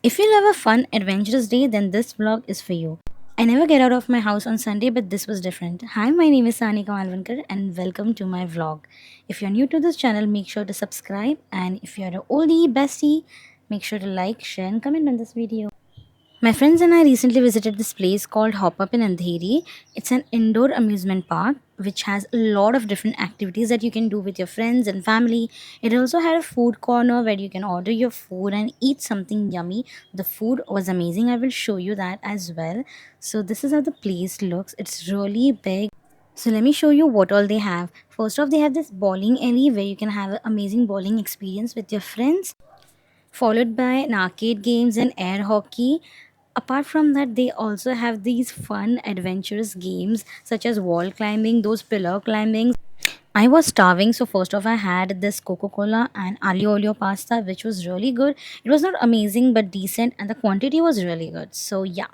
If you love a fun, adventurous day, then this vlog is for you. I never get out of my house on Sunday, but this was different. Hi, my name is Sanika Malvankar, and welcome to my vlog. If you're new to this channel, make sure to subscribe, and if you're an oldie bestie, make sure to like, share, and comment on this video. My friends and I recently visited this place called HopUp in Andheri. It's an indoor amusement park which has a lot of different activities that you can do with your friends and family. It also had a food corner where you can order your food and eat something yummy. The food was amazing. I will show you that as well. So this is how the place looks. It's really big. So let me show you what all they have. First off, they have this bowling alley where you can have an amazing bowling experience with your friends, followed by an arcade games and air hockey. Apart from that, they also have these fun adventurous games such as wall climbing, those pillar climbings. I was starving, so first off I had this Coca-Cola and aglio olio pasta, which was really good. It was not amazing but decent, and the quantity was really good. So yeah,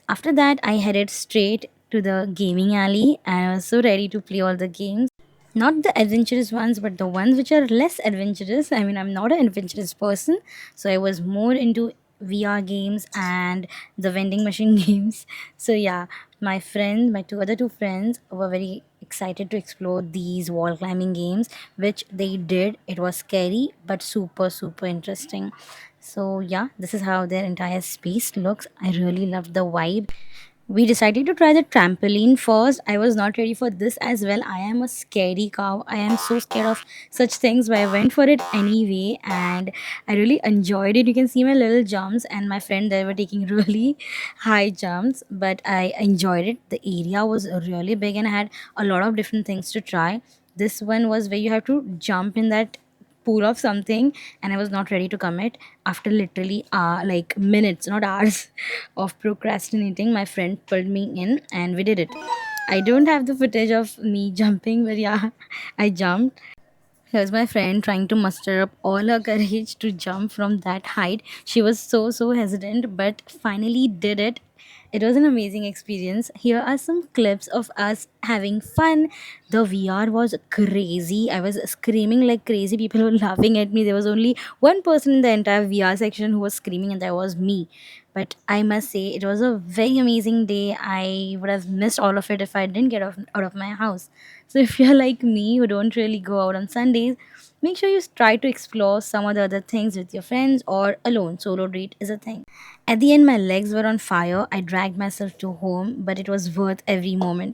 after that I headed straight to the gaming alley and I was so ready to play all the games. Not the adventurous ones, but the ones which are less adventurous. I mean, I'm not an adventurous person, so I was more into VR games and the vending machine games. So yeah, my two friends were very excited to explore these wall climbing games, which they did. It was scary but super interesting. So yeah, this is how their entire space looks. I really loved the vibe. We decided to try the trampoline first. I was not ready for this as well. I am a scary cow. I am so scared of such things, but I went for it anyway and I really enjoyed it. You can see my little jumps, and my friend they were taking really high jumps, but I enjoyed it. The area was really big and I had a lot of different things to try. This one was where you have to jump in that pool of something, and I was not ready to commit. After literally like minutes, not hours, of procrastinating, my friend pulled me in and we did it. I don't have the footage of me jumping, but yeah, I jumped. Here's my friend trying to muster up all her courage to jump from that height. She was so hesitant, but finally did it. It was an amazing experience. Here are some clips of us having fun. The VR was crazy. I was screaming like crazy. People were laughing at me. There was only one person in the entire VR section who was screaming, and that was me. But I must say, it was a very amazing day. I would have missed all of it if I didn't get out of my house. So, if you're like me who don't really go out on Sundays, make sure you try to explore some of the other things with your friends or alone. Solo date is a thing. At the end, my legs were on fire. I dragged myself to home, but it was worth every moment.